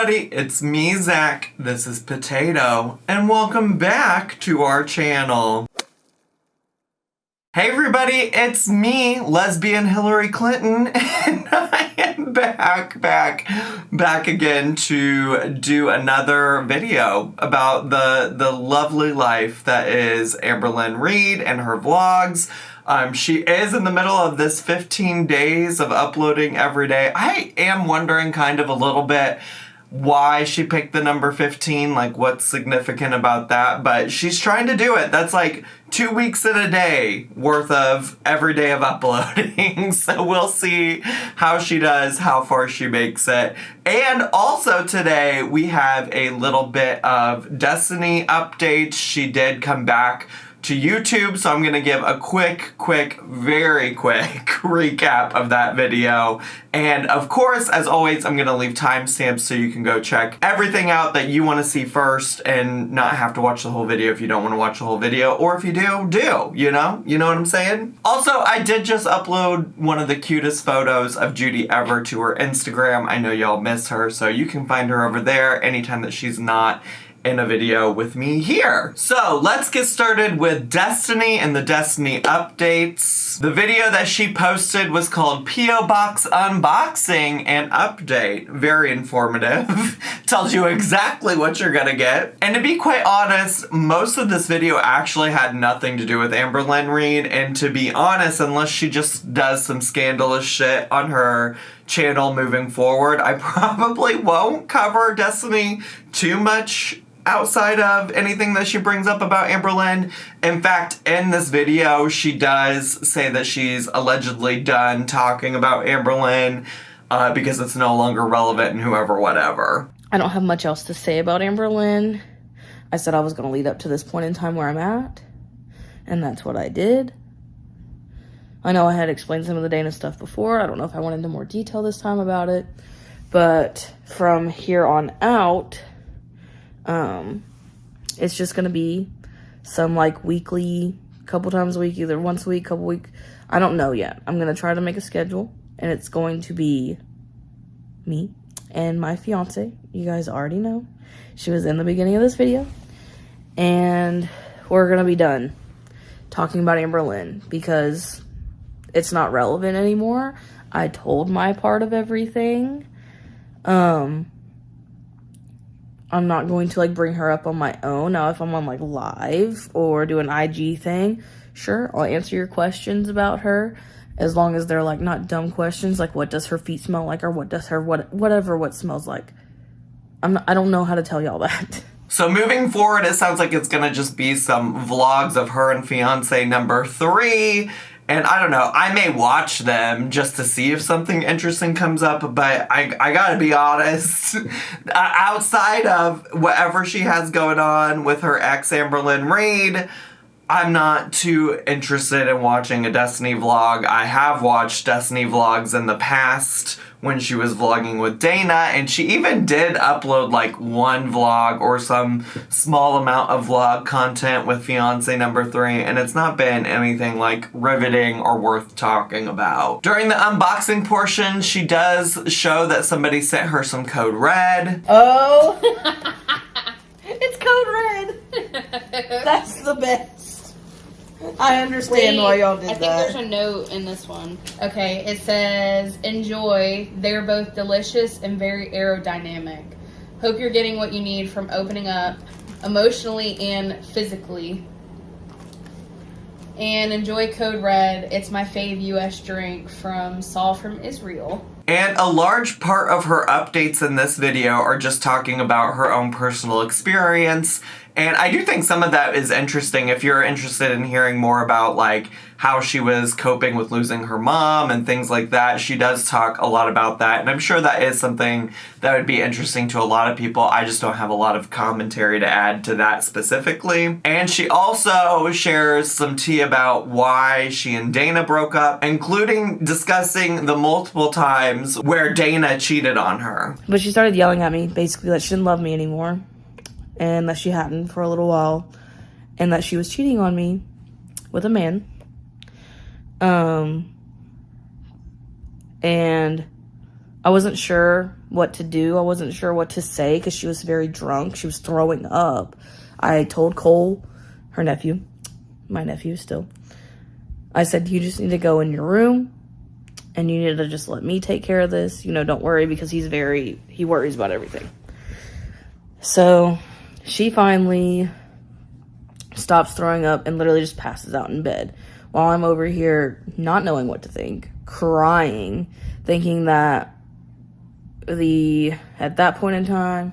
everybody, it's me, Zach. This is Potato, and welcome back to our channel. Hey everybody, it's me, lesbian Hillary Clinton, and I am back again to do another video about the lovely life that is Amberlynn Reid and her vlogs. She is in the middle of this 15 days of uploading every day. I am wondering kind of a little bit why she picked the number 15, like what's significant about that, but she's trying to do it. That's like 2 weeks in a day worth of every day of uploading. So we'll see how she does, how far she makes it. And also today we have a little bit of Destiny updates. She did come back to YouTube, so I'm gonna give a very quick recap of that video. And of course, as always, I'm gonna leave timestamps so you can go check everything out that you wanna see first and not have to watch the whole video if you don't wanna watch the whole video, or if you do, you know? You know what I'm saying? Also, I did just upload one of the cutest photos of Judy ever to her Instagram. I know y'all miss her, so you can find her over there anytime that she's not in a video with me here. So let's get started with Destiny and the Destiny updates. The video that she posted was called P.O. Box Unboxing and Update. Very informative. Tells you exactly what you're gonna get. And to be quite honest, most of this video actually had nothing to do with Amberlynn Reid, and to be honest, unless she just does some scandalous shit on her channel moving forward, I probably won't cover Destiny too much outside of anything that she brings up about Amberlynn. In fact, in this video, she does say that she's allegedly done talking about Amberlynn because it's no longer relevant and whoever, whatever. I don't have much else to say about Amberlynn. I said I was going to lead up to this point in time where I'm at, and that's what I did. I know I had explained some of the Dana stuff before. I don't know if I went into more detail this time about it, but from here on out, it's just gonna be some like weekly, couple times a week, either once a week, couple week. I don't know yet. I'm gonna try to make a schedule, and it's going to be me and my fiance. You guys already know. She was in the beginning of this video, and we're gonna be done talking about Amberlynn because it's not relevant anymore. I told my part of everything. I'm not going to like bring her up on my own. Now, if I'm on like live or do an IG thing, sure, I'll answer your questions about her, as long as they're like not dumb questions, like what does her feet smell like, or what does her what smells like. I don't know how to tell y'all that. So moving forward, it sounds like it's gonna just be some vlogs of her and fiance number 3. And I don't know, I may watch them just to see if something interesting comes up, but I gotta be honest, outside of whatever she has going on with her ex Amberlynn Reid, I'm not too interested in watching a Destiny vlog. I have watched Destiny vlogs in the past when she was vlogging with Dana, and she even did upload like one vlog or some small amount of vlog content with fiance number 3, and it's not been anything like riveting or worth talking about. During the unboxing portion, she does show that somebody sent her some code red. Oh, it's code red. That's the best. I understand why y'all did that. I think there's a note in this one. Okay, it says, enjoy. They're both delicious and very aerodynamic. Hope you're getting what you need from opening up emotionally and physically. And enjoy Code Red. It's my fave US drink from Saul from Israel. And a large part of her updates in this video are just talking about her own personal experience. And I do think some of that is interesting if you're interested in hearing more about like how she was coping with losing her mom and things like that. She does talk a lot about that, and I'm sure that is something that would be interesting to a lot of people. I just don't have a lot of commentary to add to that specifically. And she also shares some tea about why she and Dana broke up, including discussing the multiple times where Dana cheated on her. But she started yelling at me, basically that she didn't love me anymore, and that she hadn't for a little while, and that she was cheating on me with a man. And I wasn't sure what to do. I wasn't sure what to say because she was very drunk. She was throwing up. I told Cole, her nephew, my nephew still, I said, you just need to go in your room and you need to just let me take care of this. You know, don't worry, because he worries about everything. So she finally stops throwing up and literally just passes out in bed while I'm over here not knowing what to think, crying, thinking that at that point in time,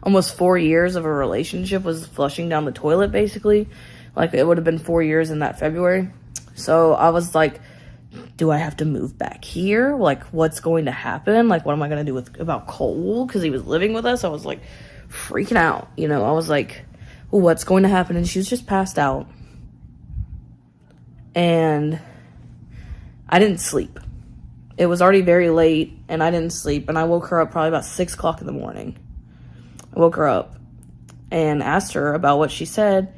almost 4 years of a relationship was flushing down the toilet, basically. Like, it would have been 4 years in that February. So I was like, do I have to move back here? Like, what's going to happen? Like, what am I going to do about Cole? Because he was living with us. I was like freaking out, you know. I was like, what's going to happen? And she was just passed out. And I didn't sleep. It was already very late, and I didn't sleep. And I woke her up probably about 6 o'clock in the morning. I woke her up and asked her about what she said.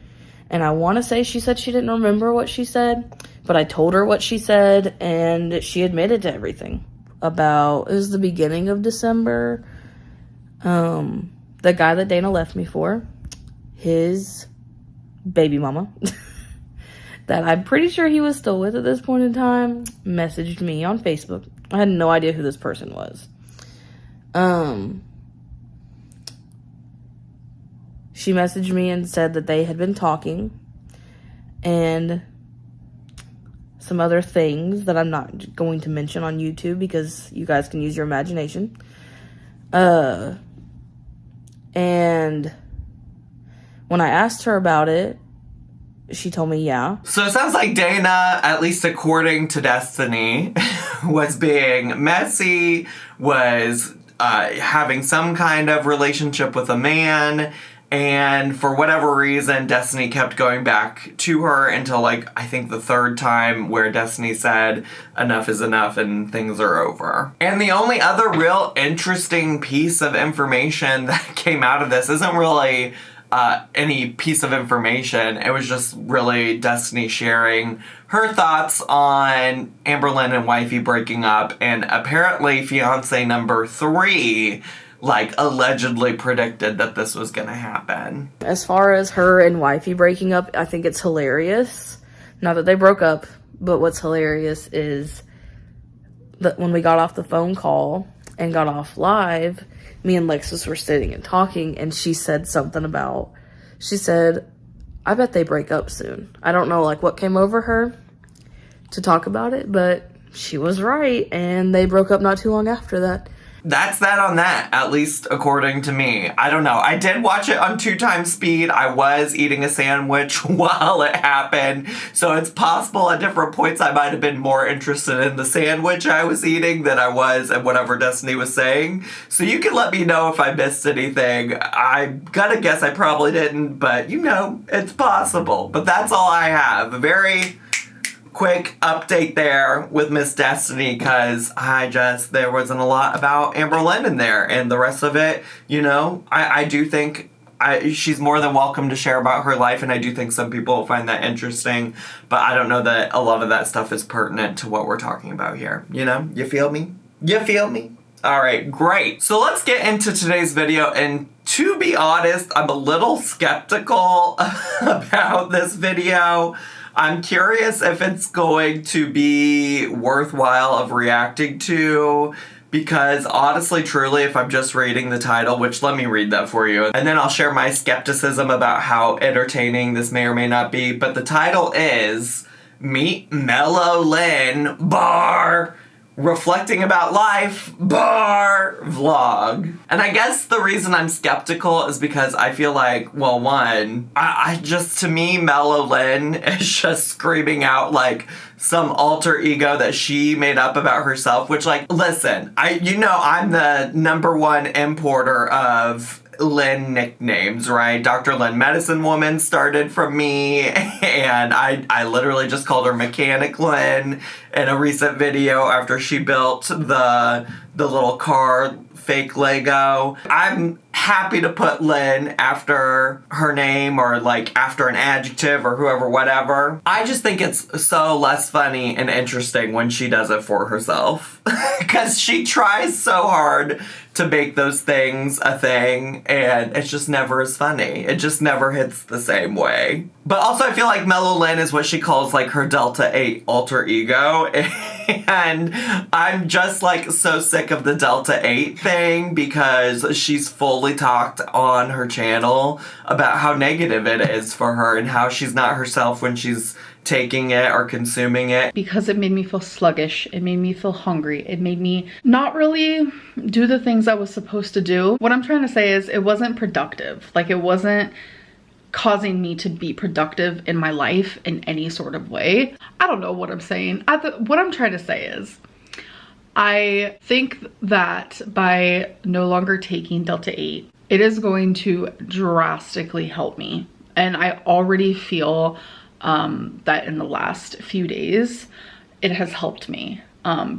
And I want to say she said she didn't remember what she said, but I told her what she said, and she admitted to everything. It was the beginning of December. The guy that Dana left me for, his baby mama, that I'm pretty sure he was still with at this point in time, messaged me on Facebook. I had no idea who this person was. She messaged me and said that they had been talking and some other things that I'm not going to mention on YouTube because you guys can use your imagination. And when I asked her about it, she told me, yeah. So it sounds like Dana, at least according to Destiny, was being messy, was having some kind of relationship with a man. And for whatever reason, Destiny kept going back to her until, like, I think the third time where Destiny said, enough is enough and things are over. And the only other real interesting piece of information that came out of this isn't really any piece of information. It was just really Destiny sharing her thoughts on Amberlynn and wifey breaking up, and apparently fiance number 3 allegedly predicted that this was gonna happen. As far as her and wifey breaking up, I think it's hilarious. Not that they broke up, but what's hilarious is that when we got off the phone call and got off live, me and Lexus were sitting and talking, and she said, I bet they break up soon. I don't know, what came over her to talk about it, but she was right, and they broke up not too long after that. That's that on that, at least according to me. I don't know. I did watch it on 2x speed. I was eating a sandwich while it happened, so it's possible at different points I might have been more interested in the sandwich I was eating than I was in whatever Destiny was saying. So you can let me know if I missed anything. I'm gonna guess I probably didn't, but it's possible. But that's all I have. A very quick update there with Miss Destiny, because there wasn't a lot about Amberlynn in there, and the rest of it, I do think she's more than welcome to share about her life, and I do think some people will find that interesting, but I don't know that a lot of that stuff is pertinent to what we're talking about here. You feel me? You feel me? All right, great. So let's get into today's video, and to be honest, I'm a little skeptical about this video. I'm curious if it's going to be worthwhile of reacting to, because honestly, truly, if I'm just reading the title, which let me read that for you, and then I'll share my skepticism about how entertaining this may or may not be, but the title is Meet Mellow-Lynn, reflecting about life, vlog. And I guess the reason I'm skeptical is because I feel like, well, one, to me, Mellow-Lynn is just screaming out some alter ego that she made up about herself, which listen, I'm the #1 importer of Lynn nicknames, right? Dr. Lynn Medicine Woman started from me, and I literally just called her Mechanic Lynn in a recent video after she built the little car fake Lego. I'm happy to put Lynn after her name or after an adjective or whoever, whatever. I just think it's so less funny and interesting when she does it for herself. Because she tries so hard to make those things a thing, and it's just never as funny. It just never hits the same way. But also, I feel like Mellow-Lynn is what she calls, like, her DELTA8 alter ego. And I'm just, like, so sick of the DELTA8 thing because she's fully talked on her channel about how negative it is for her and how she's not herself when she's taking it or consuming it. Because it made me feel sluggish. It made me feel hungry. It made me not really do the things I was supposed to do. What I'm trying to say is it wasn't productive. Like, it wasn't causing me to be productive in my life in any sort of way. I don't know what I'm saying. What I'm trying to say is I think that by no longer taking DELTA8, it is going to drastically help me. And I already feel that in the last few days, it has helped me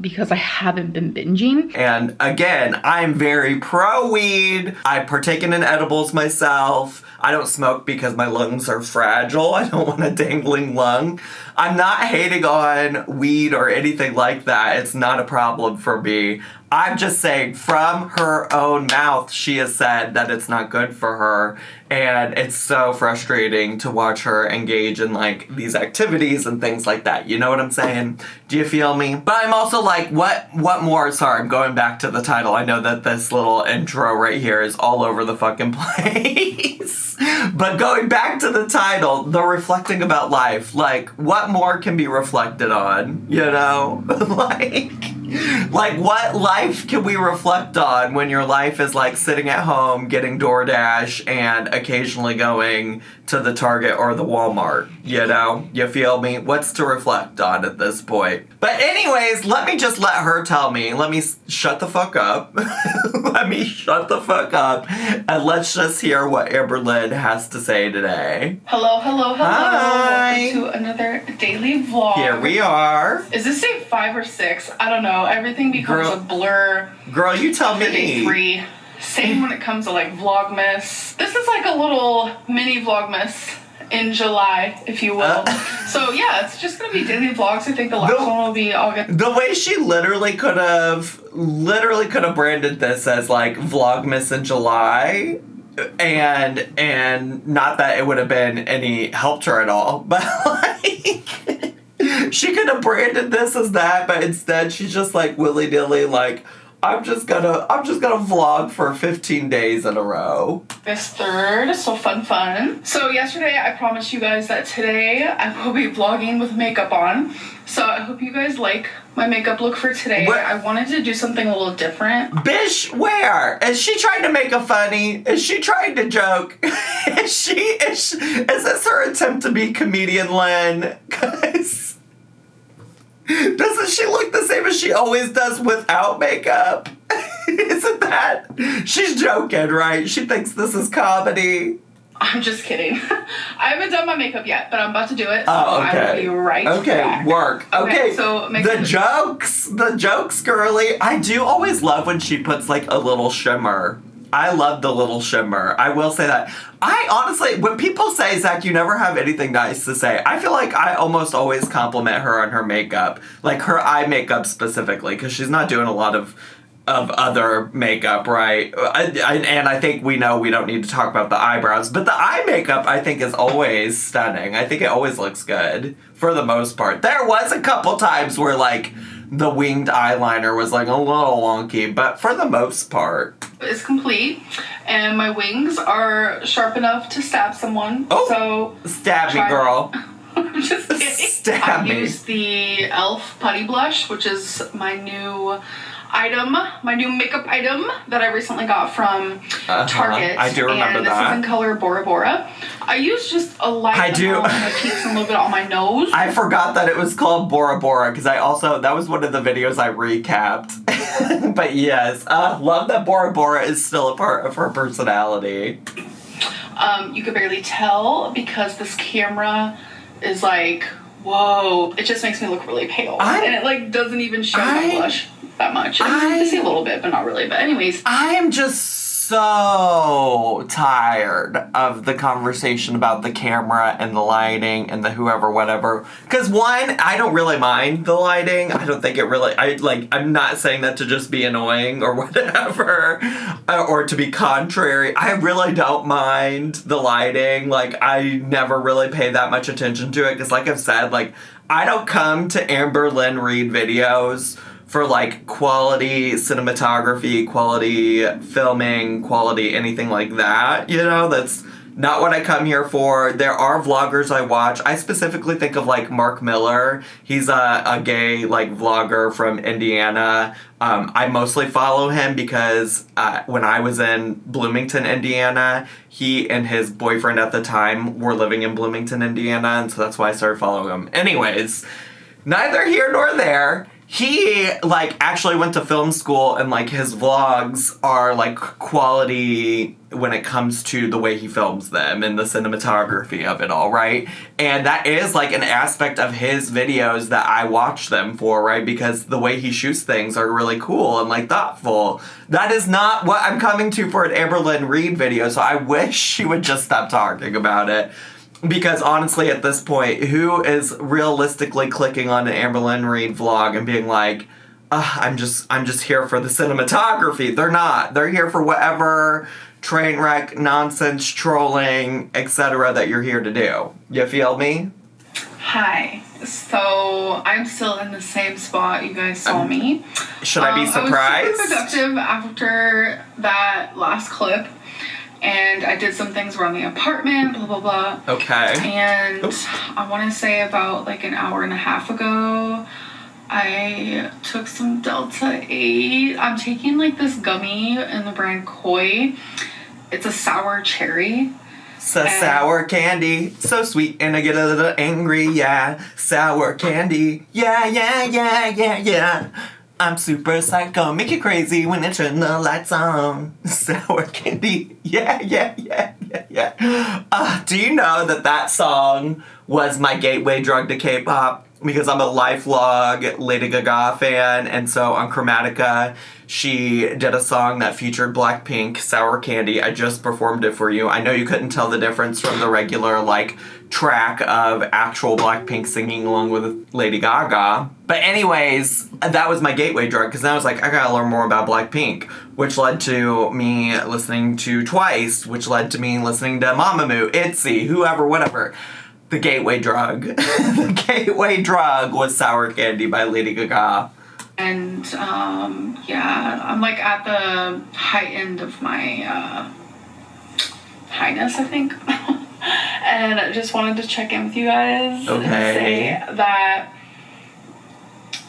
because I haven't been binging. And again, I'm very pro-weed. I've partaken in edibles myself. I don't smoke because my lungs are fragile. I don't want a dangling lung. I'm not hating on weed or anything like that. It's not a problem for me. I'm just saying, from her own mouth, she has said that it's not good for her. And it's so frustrating to watch her engage in, like, these activities and things like that. You know what I'm saying? Do you feel me? But I'm also like, what more? Sorry, I'm going back to the title. I know that this little intro right here is all over the fucking place. But going back to the title, the reflecting about life. Like, what more can be reflected on? You know? Like, what life can we reflect on when your life is like sitting at home, getting DoorDash, and occasionally going to the Target or the Walmart? You know? You feel me? What's to reflect on at this point? But anyways, let me just let her tell me. Let me shut the fuck up. Let me shut the fuck up. And let's just hear what Amberlynn has to say today. Hello, hello, hello. Hi. Welcome to another daily vlog. Here we are. Is this day 5 or 6? I don't know. Everything becomes a blur. Girl, you tell me. Day 3. Same when it comes to like Vlogmas. This is like a little mini Vlogmas in July, if you will. So yeah, it's just gonna be daily vlogs. I think the last one will be August. The way she literally could have branded this as like Vlogmas in July, and not that it would have been any help to her at all, but like she could have branded this as that, but instead she's just like willy-nilly like, I'm just gonna vlog for 15 days in a row. August 3rd, so fun. So yesterday I promised you guys that today I will be vlogging with makeup on. So I hope you guys like my makeup look for today. I wanted to do something a little different. Bish, where? Is she trying to make a funny? Is she trying to joke? Is this her attempt to be comedian Lynn? Cause doesn't she look the same as she always does without makeup? Isn't that? She's joking, right? She thinks this is comedy. I'm just kidding. I haven't done my makeup yet, but I'm about to do it. So okay. I will be right back. Work. Okay, so the jokes, girly. I do always love when she puts like a little shimmer. I love the little shimmer. I will say that. I honestly, when people say, Zach, you never have anything nice to say, I feel like I almost always compliment her on her makeup. Like her eye makeup specifically, because she's not doing a lot of other makeup, right? And I think we know we don't need to talk about the eyebrows, but the eye makeup I think is always stunning. I think it always looks good for the most part. There was a couple times where like the winged eyeliner was like a little wonky, but for the most part. It's complete, and my wings are sharp enough to stab someone. Oh, so stab me, girl. I'm just kidding. Stab me. I used the e.l.f. Putty Blush, which is my new item, my new makeup item that I recently got from Target. I do remember and that. This is in color Bora Bora. I use just a light on my cheeks and a little bit on my nose. I forgot that it was called Bora Bora because that was one of the videos I recapped. But yes, love that Bora Bora is still a part of her personality. You could barely tell because this camera is like, whoa. It just makes me look really pale. And it like doesn't even show my blush that much. I see a little bit, but not really. But anyways. I am just so tired of the conversation about the camera and the lighting and the whoever, whatever. Because one, I don't really mind the lighting. I don't think it really, I'm not saying that to just be annoying or whatever, or to be contrary. I really don't mind the lighting. Like, I never really pay that much attention to it. Because like I've said, like, I don't come to Amberlynn Reid videos for, like, quality cinematography, quality filming, quality anything like that, you know? That's not what I come here for. There are vloggers I watch. I specifically think of, like, Mark Miller. He's a gay, like, vlogger from Indiana. I mostly follow him because when I was in Bloomington, Indiana, he and his boyfriend at the time were living in Bloomington, Indiana, and so that's why I started following him. Anyways, neither here nor there. He, like, actually went to film school, and, like, his vlogs are, like, quality when it comes to the way he films them and the cinematography of it all, right? And that is, like, an aspect of his videos that I watch them for, right? Because the way he shoots things are really cool and, like, thoughtful. That is not what I'm coming to for an Amberlynn Reid video, so I wish she would just stop talking about it. Because honestly, at this point, who is realistically clicking on an Amberlynn Reid vlog and being like, I'm just here for the cinematography? They're not. They're here for whatever train wreck, nonsense, trolling, etc. that you're here to do. You feel me? Hi. So I'm still in the same spot you guys saw me. Should I be surprised? I was super productive after that last clip. And I did some things around the apartment, blah, blah, blah. Okay. And I want to say about, like, an hour and a half ago, I took some DELTA8. I'm taking, like, this gummy in the brand Koi. It's a sour cherry. Sour candy, so sweet, and I get a little angry, yeah. Sour candy, yeah. I'm super psycho, make you crazy when I turn the lights on. Sour candy, yeah. Do you know that song was my gateway drug to K-pop? Because I'm a lifelong Lady Gaga fan, and so on Chromatica, she did a song that featured Blackpink, Sour Candy. I just performed it for you. I know you couldn't tell the difference from the regular, like, track of actual Blackpink singing along with Lady Gaga. But anyways, that was my gateway drug, because then I was like, I gotta learn more about Blackpink, which led to me listening to Twice, which led to me listening to Mamamoo, ITZY, whoever, whatever. The gateway drug. The gateway drug was Sour Candy by Lady Gaga. And, yeah, I'm, like, at the high end of my, highness, I think. And I just wanted to check in with you guys and say that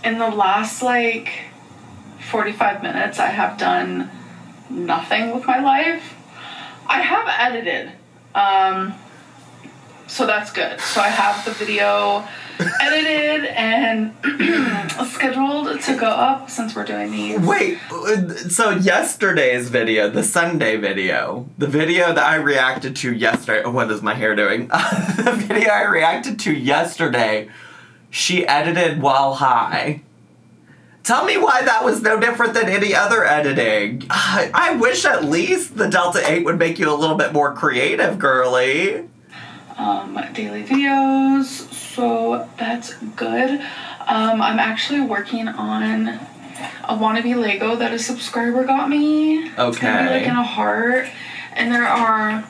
in the last, like, 45 minutes, I have done nothing with my life. I have edited, so that's good. So I have the video edited and scheduled to go up since we're doing these. Wait, so yesterday's video, the Sunday video, the video that I reacted to yesterday, what is my hair doing? The video I reacted to yesterday, she edited while high. Tell me why that was no different than any other editing. I wish at least the DELTA8 would make you a little bit more creative, girly. Daily videos, so that's good. I'm actually working on a wannabe Lego that a subscriber got me. Okay. It's gonna be, like, in a heart, and there are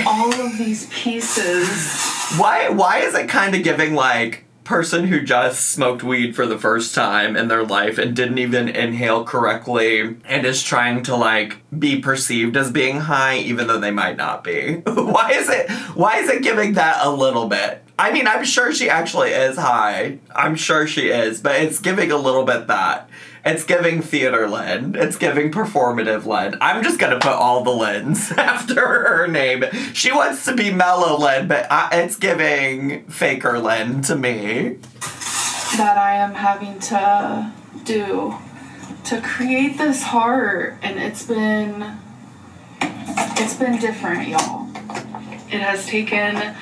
all of these pieces. Why is it kind of giving, like, person who just smoked weed for the first time in their life and didn't even inhale correctly and is trying to, like, be perceived as being high even though they might not be? Why is it giving that a little bit? I mean, I'm sure she actually is high. I'm sure she is, but it's giving a little bit that. It's giving theater Lynn. It's giving performative Lynn. I'm just gonna put all the Lynns after her name. She wants to be mellow Lynn, but it's giving faker Lynn to me. That I am having to do to create this heart, and it's been different, y'all. It has taken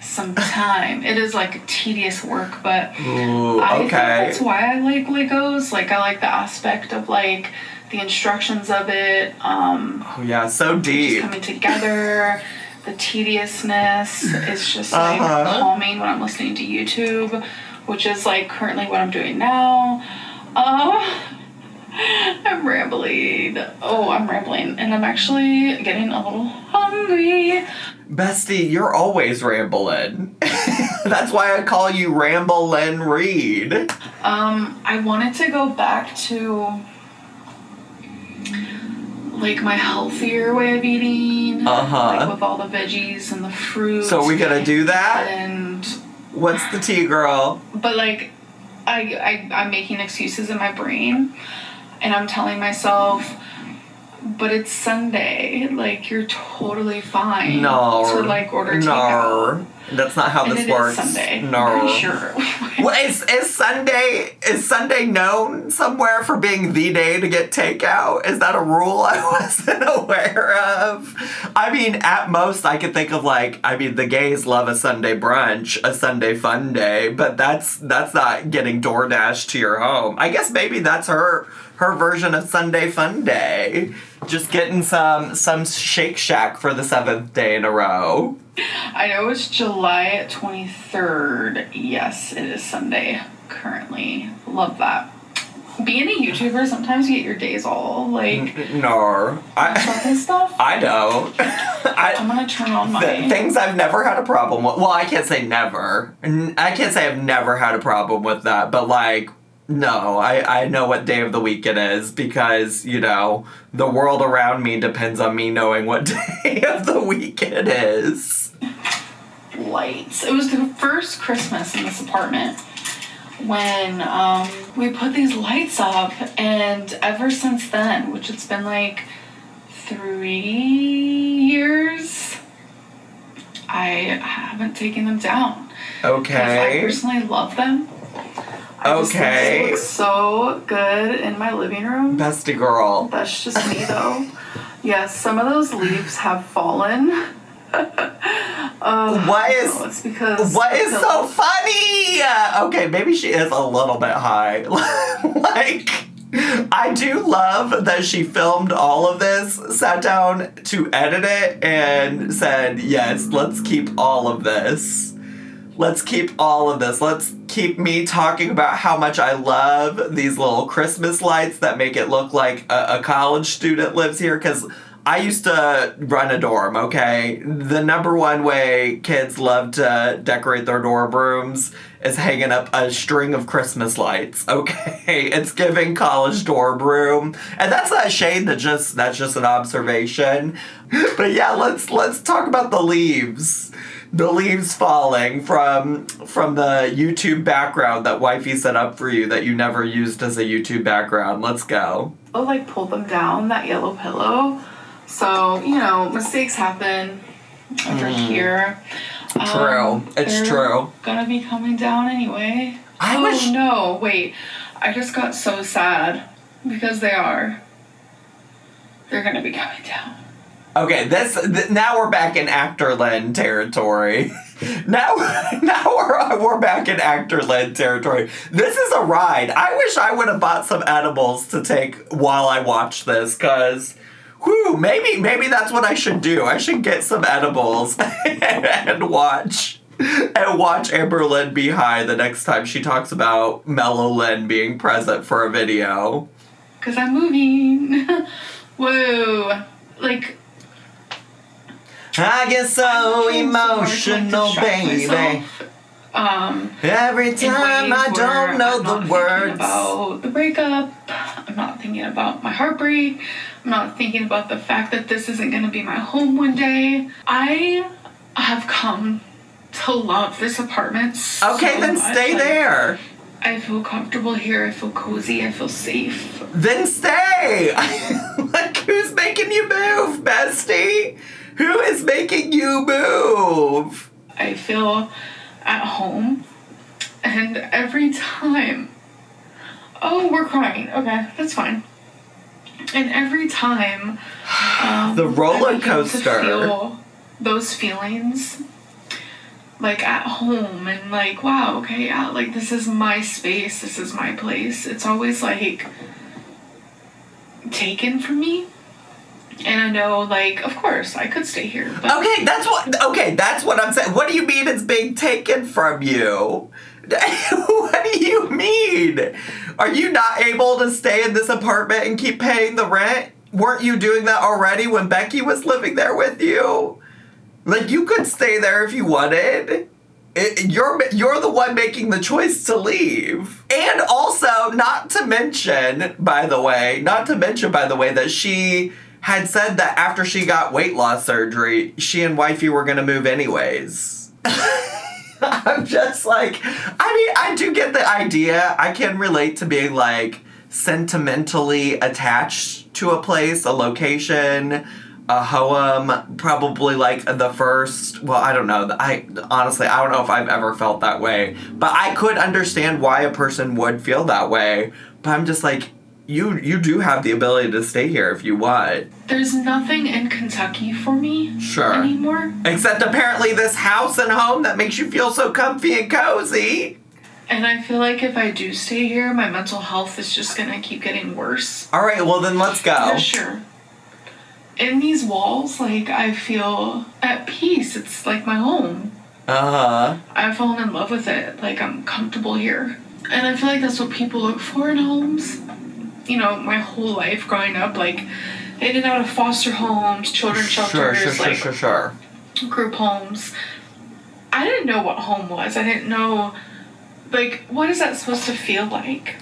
some time. It is, like, tedious work, but Ooh, I okay. think that's why I like Legos. Like, I like the aspect of, like, the instructions of it. Oh yeah, so Just deep. coming together. The tediousness is just like calming when I'm listening to YouTube, which is like currently what I'm doing now. I'm rambling. I'm rambling, and I'm actually getting a little hungry. Bestie, you're always rambling. That's why I call you Ramblin' Reed. I wanted to go back to like my healthier way of eating. Like with all the veggies and the fruit. So we gonna do that? And what's the tea, girl? But like, I'm making excuses in my brain, and I'm telling myself, but it's Sunday. Like, you're totally fine to like order takeout. That's not how this works. It is Sunday. No. I'm pretty sure. Well, is Sunday known somewhere for being the day to get takeout? Is that a rule I wasn't aware of? I mean, at most I could think of the gays love a Sunday brunch, a Sunday fun day, but that's not getting DoorDash to your home. I guess maybe that's her version of Sunday fun day. Just getting some Shake Shack for the 7th day in a row. I know it's July 23rd. Yes, it is Sunday currently. Love that. Being a YouTuber, sometimes you get your days all like and stuff. I don't. I'm gonna turn on my things I've never had a problem with. Well, I can't say never. I can't say I've never had a problem with that, but like, no, I know what day of the week it is because, you know, the world around me depends on me knowing what day of the week it is. Lights. It was the first Christmas in this apartment when we put these lights up, and ever since then, which it's been like 3 years, I haven't taken them down. Okay. I personally love them. I just think they look so good in my living room. Bestie girl. That's just me, though. Yes, some of those leaves have fallen. What is so funny? Okay, maybe she is a little bit high. Like, I do love that she filmed all of this, sat down to edit it, and said, yes, let's keep all of this. Let's keep all of this. Let's keep me talking about how much I love these little Christmas lights that make it look like a college student lives here. Because I used to run a dorm, okay? The number one way kids love to decorate their dorm rooms is hanging up a string of Christmas lights, okay? It's giving college dorm room. And that's not a shade, that's just an observation. But yeah, let's talk about the leaves. The leaves falling from the YouTube background that wifey set up for you that you never used as a YouTube background. Let's go. I'll like pull them down, that yellow pillow. So, you know, mistakes happen over here. True. It's true. Gonna be coming down anyway. No, wait. I just got so sad because they're gonna be coming down. Okay, now we're back in Actor-Lynn territory. Now we're back in Actor-Lynn territory. This is a ride. I wish I would have bought some edibles to take while I watch this, because maybe that's what I should do. I should get some edibles and watch Amberlynn be high the next time she talks about Mellow Lynn being present for a video. Because I'm moving. Whoa. Like, I get so emotional, baby. Every time I don't know the words. About the breakup. I'm not thinking about my heartbreak. I'm not thinking about the fact that this isn't going to be my home one day. I have come to love this apartment so Okay, then much. stay there. I feel comfortable here. I feel cozy. I feel safe. Then stay. Like, who's making you move, bestie? Who is making you move? I feel at home. And every time... Oh, we're crying. Okay, that's fine. And every time... the roller I begin coaster. to feel those feelings... like at home and like, wow, okay, yeah, like this is my space, this is my place. It's always like taken from me. And I know, like, of course, I could stay here. But Okay, that's what I'm saying. What do you mean it's being taken from you? What do you mean? Are you not able to stay in this apartment and keep paying the rent? Weren't you doing that already when Becky was living there with you? Like, you could stay there if you wanted. You're the one making the choice to leave. And also, not to mention, by the way, that she had said that after she got weight loss surgery, she and wifey were gonna move anyways. I'm just like, I mean, I do get the idea. I can relate to being, like, sentimentally attached to a place, a location, a home, probably, like, the first, well, I don't know. Honestly, I don't know if I've ever felt that way. But I could understand why a person would feel that way. But I'm just like, you do have the ability to stay here if you want. there's nothing in Kentucky for me Sure. anymore. Except apparently this house and home that makes you feel so comfy and cozy. And I feel like if I do stay here, my mental health is just gonna keep getting worse. All right, well then let's go. For sure. In these walls, like, I feel at peace. It's like my home. Uh-huh. I've fallen in love with it. Like, I'm comfortable here. And I feel like that's what people look for in homes. You know, my whole life growing up, like, in and out of foster homes, children's shelters, Sure. group homes. I didn't know what home was. I didn't know, like, what is that supposed to feel like?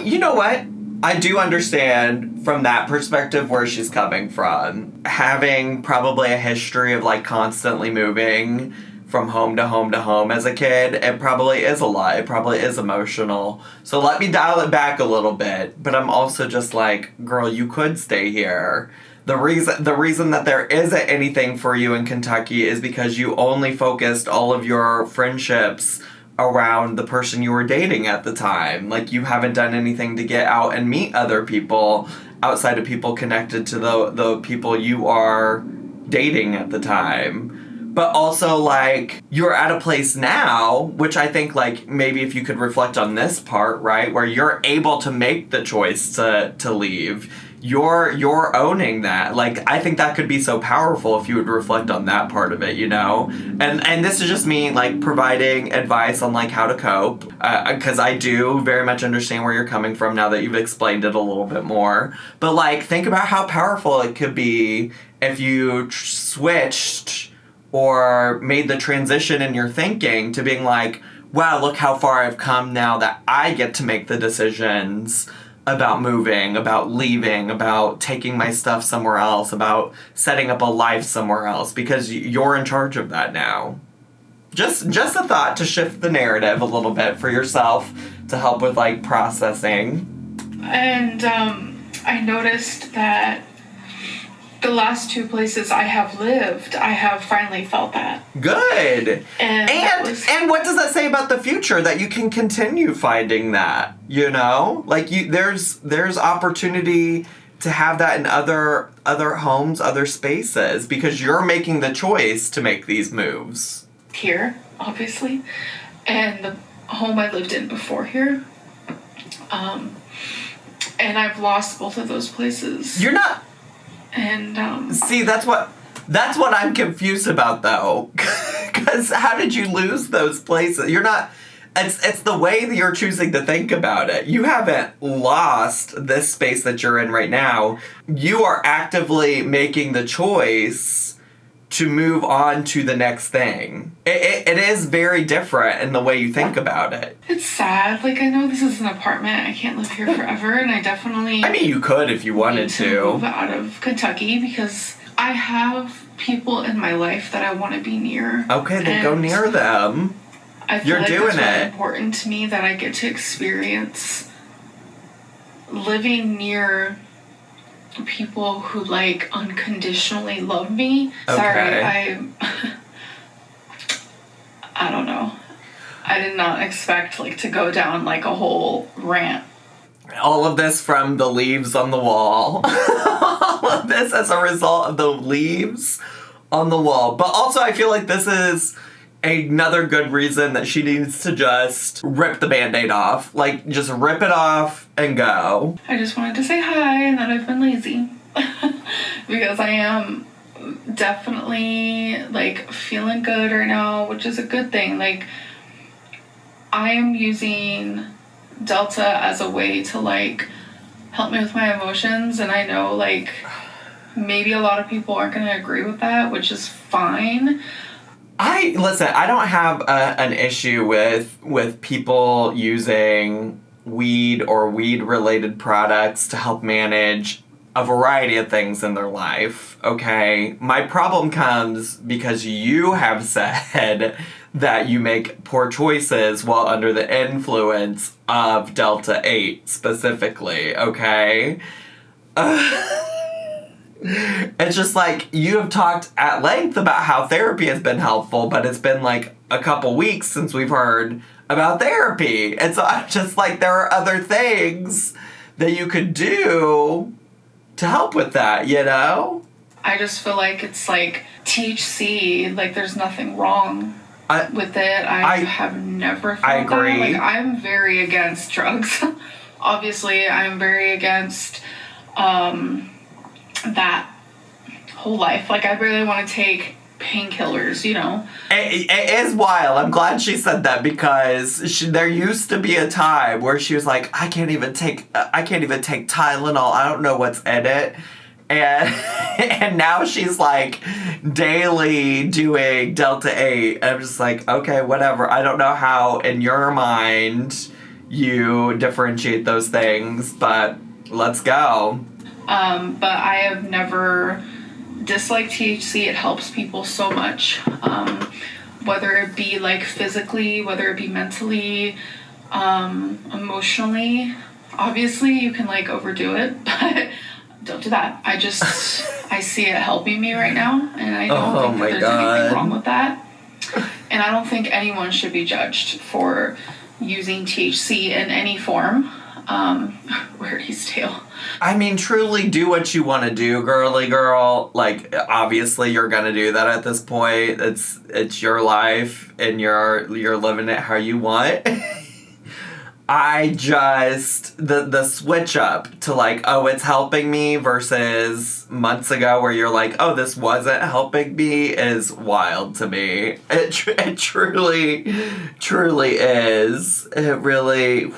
You know what? I do understand from that perspective where she's coming from. Having probably a history of, like, constantly moving from home to home to home as a kid, it probably is a lot. It probably is emotional. So let me dial it back a little bit. But I'm also just like, girl, you could stay here. The reason that there isn't anything for you in Kentucky is because you only focused all of your friendships around the person you were dating at the time. Like, you haven't done anything to get out and meet other people outside of people connected to the people you are dating at the time. But also, like, you're at a place now, which I think, like, maybe if you could reflect on this part, right, where you're able to make the choice to leave. You're owning that. Like, I think that could be so powerful if you would reflect on that part of it, you know? And this is just me, like, providing advice on, like, how to cope. Because I do very much understand where you're coming from now that you've explained it a little bit more. But, like, think about how powerful it could be if you switched or made the transition in your thinking to being like, wow, look how far I've come now that I get to make the decisions about moving, about leaving, about taking my stuff somewhere else, about setting up a life somewhere else, because you're in charge of that now. Just a thought to shift the narrative a little bit for yourself to help with, like, processing. And I noticed that the last two places I have lived, I have finally felt that. Good. And what does that say about the future? That you can continue finding that, you know? Like, there's opportunity to have that in other homes, other spaces, because you're making the choice to make these moves. Here, obviously, and the home I lived in before here. And I've lost both of those places. You're not... And, See, that's what I'm confused about, though. Because how did you lose those places? You're not... It's the way that you're choosing to think about it. You haven't lost this space that you're in right now. You are actively making the choice to move on to the next thing. It is very different in the way you think about it. It's sad. Like, I know this is an apartment. I can't live here forever, and I definitely... I mean, you could if you wanted need to move out of Kentucky because I have people in my life that I want to be near. Okay, then go near them. I feel like it's really important to me that I get to experience living near people who, like, unconditionally love me. Okay. Sorry, I don't know. I did not expect, like, to go down, like, a whole rant. All of this from the leaves on the wall. All of this as a result of the leaves on the wall. But also I feel like this is another good reason that she needs to just rip the Band-Aid off. Like, just rip it off and go. I just wanted to say hi and that I've been lazy. Because I am definitely, like, feeling good right now, which is a good thing. Like, I am using Delta as a way to, like, help me with my emotions, and I know, like, maybe a lot of people aren't going to agree with that, which is fine. Listen, I don't have an issue with people using weed or weed-related products to help manage a variety of things in their life, okay? My problem comes because you have said that you make poor choices while under the influence of DELTA8 specifically, okay? It's just like, you have talked at length about how therapy has been helpful, but it's been like a couple weeks since we've heard about therapy. And so I'm just like, there are other things that you could do to help with that, you know? I just feel like it's like THC, like there's nothing wrong with it. I have never felt I agree. that. Like, I'm very against drugs. Obviously, I'm very against that whole life. Like, I barely want to take painkillers, you know? It is wild. I'm glad she said that, because there used to be a time where she was like, I can't even take Tylenol. I don't know what's in it. And now she's like daily doing DELTA8. And I'm just like, okay, whatever. I don't know how in your mind you differentiate those things, but let's go. But I have never disliked THC. It helps people so much. Whether it be like physically, whether it be mentally, emotionally. Obviously you can like overdo it, but don't do that. I see it helping me right now, and I don't think that there's anything wrong with that. And I don't think anyone should be judged for using THC in any form. Rarity's tail. I mean, truly do what you want to do, girly girl. Like, obviously you're gonna do that at this point. It's your life, and you're living it how you want. I just, the switch up to like, oh, it's helping me versus months ago where you're like, oh, this wasn't helping me, is wild to me. It truly is. It really...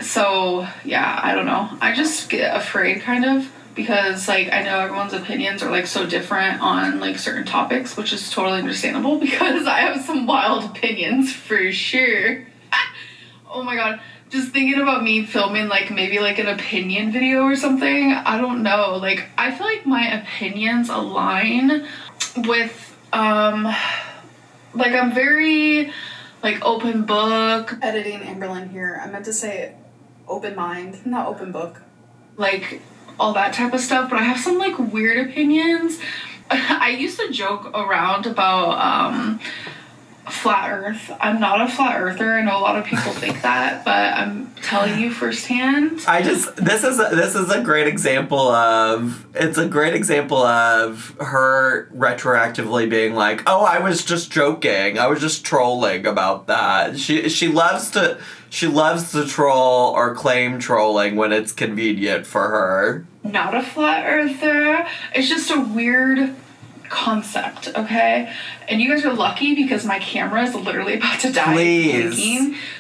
So, yeah, I don't know. I just get afraid, kind of, because, like, I know everyone's opinions are, like, so different on, like, certain topics, which is totally understandable, because I have some wild opinions, for sure. Oh my god, just thinking about me filming, like, maybe, like, an opinion video or something, I don't know. Like, I feel like my opinions align with, like, I'm very, like, open book. Editing Amberlynn here. I meant to say open mind, not open book. Like, all that type of stuff, but I have some, like, weird opinions. I used to joke around about, flat earth. I'm not a flat earther. I know a lot of people think that, but I'm telling you firsthand. This is a great example of her retroactively being like, oh, I was just joking. I was just trolling about that. She loves to troll or claim trolling when it's convenient for her. Not a flat earther. It's just a weird concept, okay? And you guys are lucky because my camera is literally about to die. Please.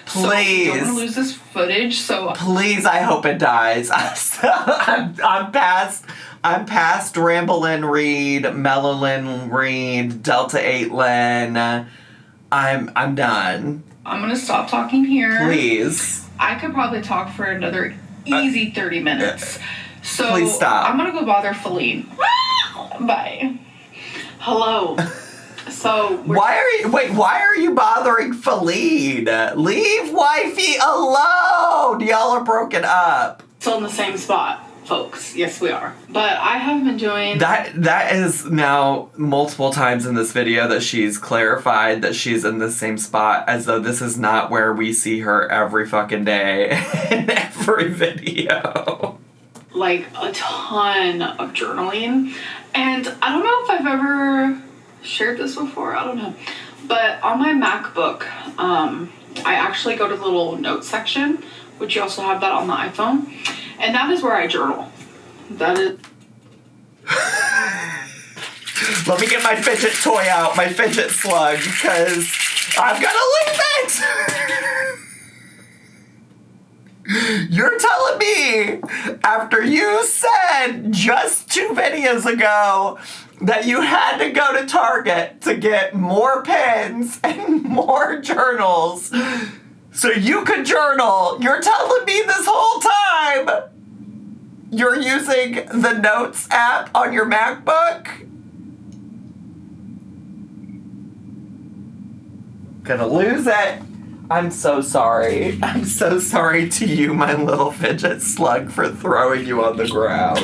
So I don't want to lose this footage, so... Please, I hope it dies. I'm past Ramblin' Reed, Melolin Reed, DELTA8 Lynn. I'm done. I'm gonna stop talking here. Please. I could probably talk for another easy 30 minutes. So please stop. I'm gonna go bother Feline. Bye. Hello. So why are you bothering Feline? Leave wifey alone. Y'all are broken up. Still in the same spot, folks. Yes, we are. But I have been doing that is now multiple times in this video that she's clarified that she's in the same spot, as though this is not where we see her every fucking day in every video. Like a ton of journaling, and I don't know if I've ever shared this before, I don't know, But on my MacBook, I actually go to the little notes section, which you also have that on the iPhone, and that is where I journal. That is... Let me get my fidget toy out, my fidget slug, because I'm gonna lose it! You're telling me, after you said just 2 videos ago that you had to go to Target to get more pens and more journals so you could journal, you're telling me this whole time you're using the Notes app on your MacBook? Gonna lose it. I'm so sorry. I'm so sorry to you, my little fidget slug, for throwing you on the ground.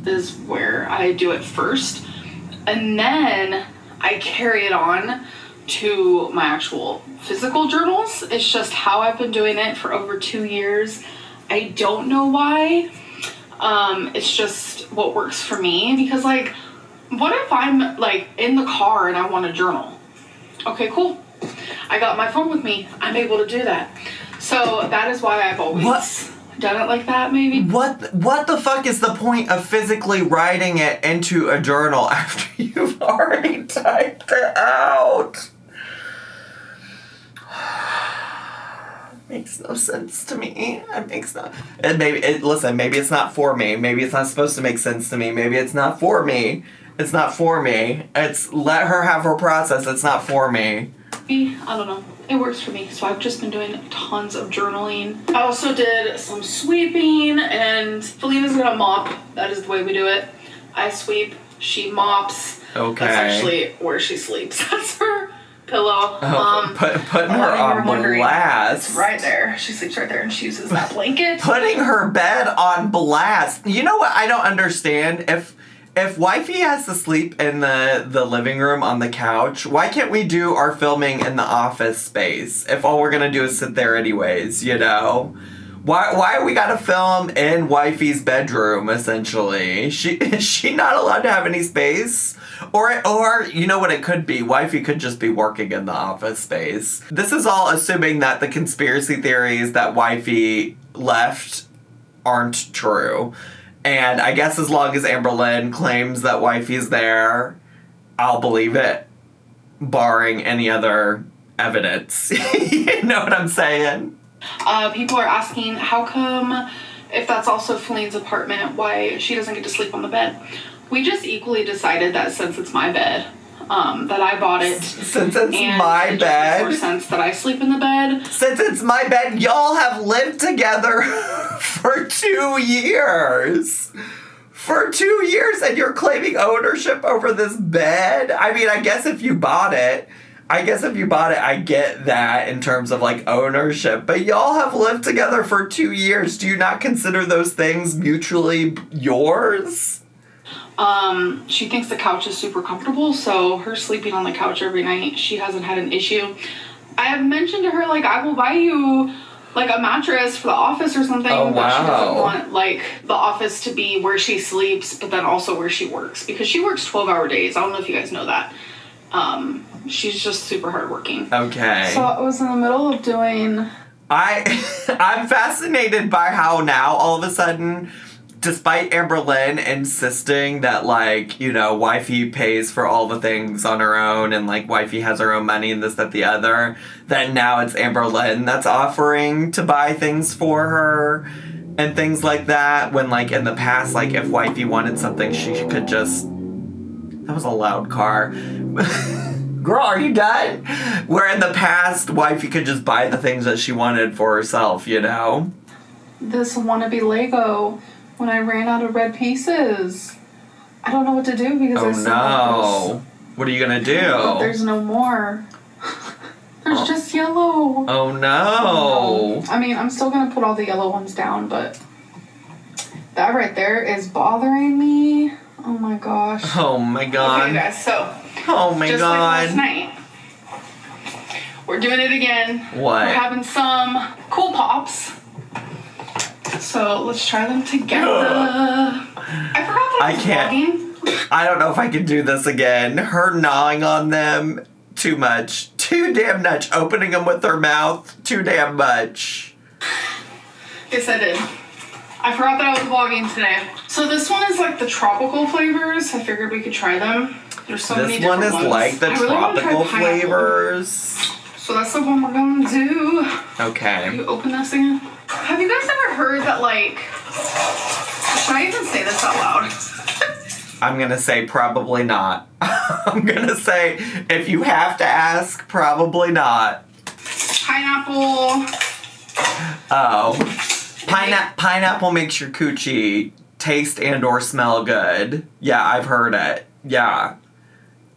Is where I do it first, and then I carry it on to my actual physical journals. It's just how I've been doing it for over 2 years. I don't know why. It's just what works for me, because like, what if I'm like in the car and I want to journal? Okay, cool. I got my phone with me. I'm able to do that. So that is why I've always done it like that, maybe. What the fuck is the point of physically writing it into a journal after you've already typed it out? Makes no sense to me. It makes no... And listen, maybe it's not for me. Maybe it's not supposed to make sense to me. Maybe it's not for me. It's not for me. It's let her have her process. It's not for me. I don't know. It works for me. So I've just been doing tons of journaling. I also did some sweeping, and Felina's gonna mop. That is the way we do it. I sweep, she mops. Okay. That's actually where she sleeps. That's her pillow. Putting her on blast. It's right there. She sleeps right there, and she uses that blanket. Putting her bed on blast. You know what I don't understand? If wifey has to sleep in the living room on the couch, why can't we do our filming in the office space if all we're gonna do is sit there anyways, you know? Why we gotta film in wifey's bedroom, essentially? Is she not allowed to have any space? Or you know what it could be? Wifey could just be working in the office space. This is all assuming that the conspiracy theories that wifey left aren't true. And I guess as long as Amberlynn claims that wifey's there, I'll believe it, barring any other evidence. You know what I'm saying? People are asking, how come, if that's also Felina's apartment, why she doesn't get to sleep on the bed? We just equally decided that since it's my bed, that I bought it. Since it's my bed. It makes more sense that I sleep in the bed. Since it's my bed, y'all have lived together for 2 years. For 2 years, and you're claiming ownership over this bed? I mean, I guess if you bought it, I get that in terms of, like, ownership. But y'all have lived together for 2 years. Do you not consider those things mutually yours? She thinks the couch is super comfortable, so her sleeping on the couch every night, she hasn't had an issue. I have mentioned to her, like, I will buy you, like, a mattress for the office or something. Oh, wow. But she doesn't want, like, the office to be where she sleeps, but then also where she works. Because she works 12-hour days. I don't know if you guys know that. She's just super hardworking. Okay. So I was in the middle of doing... I'm fascinated by how now, all of a sudden... Despite Amberlynn insisting that, like, you know, wifey pays for all the things on her own and, like, wifey has her own money and this, that, the other, then now it's Amberlynn that's offering to buy things for her and things like that. When, like, in the past, like, if wifey wanted something, she could just... That was a loud car. Girl, are you done? Where in the past, wifey could just buy the things that she wanted for herself, you know? This wannabe Lego... when I ran out of red pieces. I don't know what to do because I still have this. What are you gonna do? But there's no more. There's just yellow. Oh no. I mean, I'm still gonna put all the yellow ones down, but that right there is bothering me. Oh my gosh. Oh my god. Okay, guys, so. Oh my just god. Like last night, we're doing it again. What? We're having some cool pops. So let's try them together. I forgot that I was vlogging. I don't know if I can do this again. Her gnawing on them, too much. Too damn much. Opening them with her mouth, too damn much. Yes, I did. I forgot that I was vlogging today. So this one is like the tropical flavors. I figured we could try them. There's so many different ones. This one is like the tropical flavors. So that's the one we're gonna do. Okay. Can you open this again? Have you guys ever heard that, like, should I even say this out loud? I'm gonna say probably not. I'm gonna say, if you have to ask, probably not. Pineapple. Oh. Pineapple makes your coochie taste and or smell good. Yeah, I've heard it. Yeah.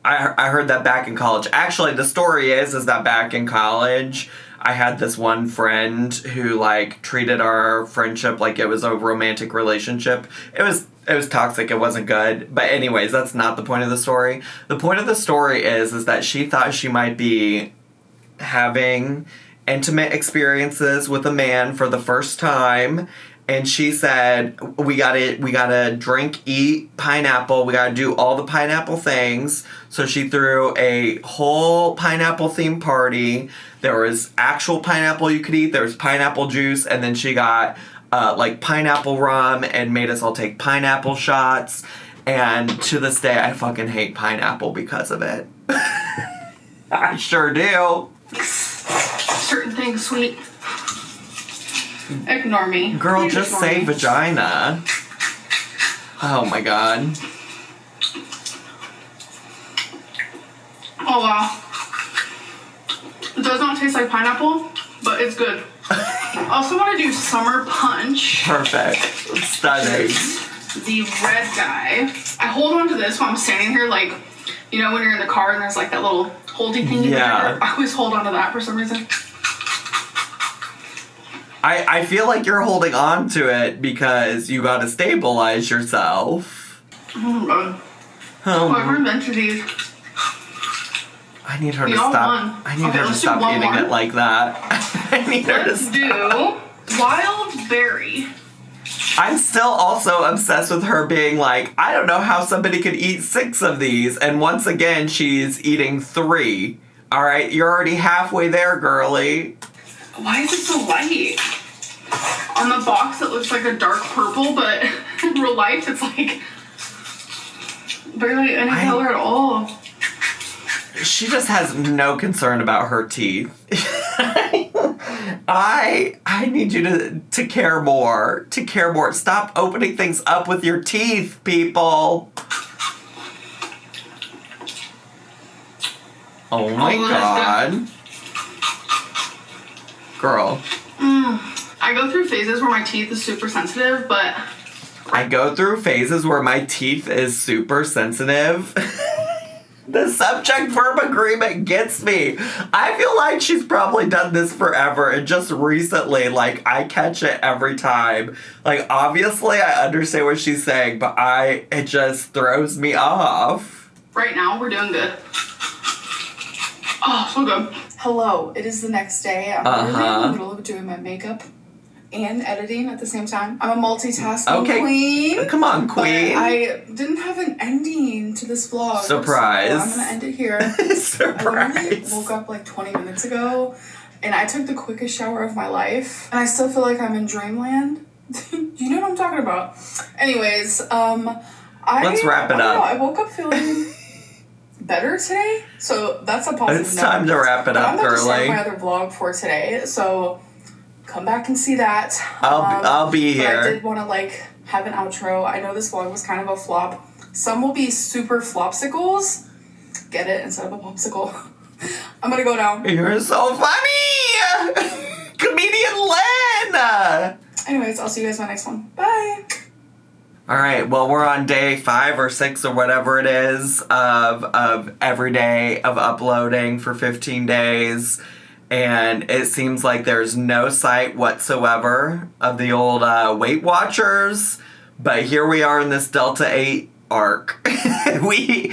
I heard that back in college. Actually, the story is that back in college, I had this one friend who, like, treated our friendship like it was a romantic relationship. It was toxic. It wasn't good. But anyways, that's not the point of the story. The point of the story is that she thought she might be having intimate experiences with a man for the first time. And she said, we gotta drink, eat pineapple. We gotta do all the pineapple things. So she threw a whole pineapple themed party. There was actual pineapple you could eat. There was pineapple juice. And then she got, like, pineapple rum and made us all take pineapple shots. And to this day, I fucking hate pineapple because of it. I sure do. Certain things sweet. Ignore me. Girl, just say vagina. Oh my god. Oh wow. It does not taste like pineapple, but it's good. I also want to do summer punch. Perfect. Stunning. The red guy. I hold on to this while I'm standing here, like, you know when you're in the car and there's like that little holding thing. Yeah. I always hold on to that for some reason. I feel like you're holding on to it because you gotta stabilize yourself. Oh god. Whoever invented these. I need her to stop. I need her to stop eating it like that. I need her to stop. Let's do wild berry. I'm still also obsessed with her being like, I don't know how somebody could eat 6 of these. And once again, she's eating 3. All right, you're already halfway there, girly. Why is it so light? On the box, it looks like a dark purple, but in real life, it's like barely any color at all. She just has no concern about her teeth. I need you to care more. To care more. Stop opening things up with your teeth, people. Oh my god. Girl. I go through phases where my teeth is super sensitive, but... I go through phases where my teeth is super sensitive. The subject-verb agreement gets me. I feel like she's probably done this forever, and just recently, like, I catch it every time. Like, obviously, I understand what she's saying, but it just throws me off. Right now, we're doing good. Oh, so good. Hello, it is the next day. I'm literally in the middle of doing my makeup and editing at the same time. I'm a multitasking queen. Come on, queen. I didn't have an ending to this vlog. Surprise. So I'm going to end it here. Surprise. I literally woke up like 20 minutes ago and I took the quickest shower of my life. And I still feel like I'm in dreamland. You know what I'm talking about. Anyways, let's wrap it up. I woke up feeling better today, so that's a positive It's time to wrap it up, girly. I'm about to start girly. my other vlog for today, so come back and see that. I'll be here. But I did want to like have an outro. I know this vlog was kind of a flop. Some will be super flopsicles. Get it instead of a popsicle. I'm gonna go down. You're so funny, comedian Lynn. Anyways, I'll see you guys in my next one. Bye. All right, well, we're on day 5 or 6 or whatever it is of every day of uploading for 15 days. And it seems like there's no sight whatsoever of the old Weight Watchers. But here we are in this DELTA8 arc. we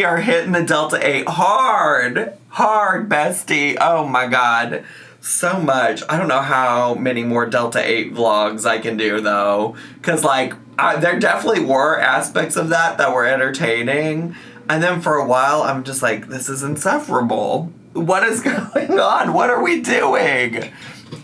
are hitting the DELTA8 hard, bestie. Oh my god. So much. I don't know how many more DELTA8 vlogs I can do, though. Because, like, there definitely were aspects of that were entertaining. And then for a while, I'm just like, this is insufferable. What is going on? What are we doing?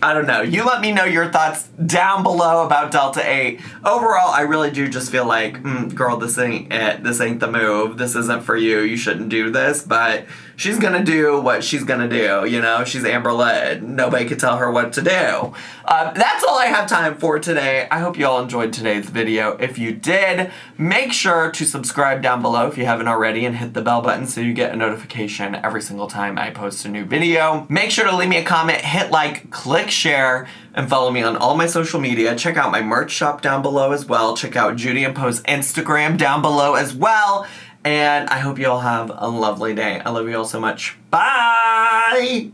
I don't know. You let me know your thoughts down below about Delta8. Overall, I really do just feel like, girl, this ain't it. This ain't the move. This isn't for you. You shouldn't do this. But she's gonna do what she's gonna do, you know? She's Amberlynn. Nobody could tell her what to do. That's all I have time for today. I hope you all enjoyed today's video. If you did, make sure to subscribe down below if you haven't already and hit the bell button so you get a notification every single time I post a new video. Make sure to leave me a comment, hit like, click share, and follow me on all my social media. Check out my merch shop down below as well. Check out Judy and Po's Instagram down below as well. And I hope you all have a lovely day. I love you all so much. Bye!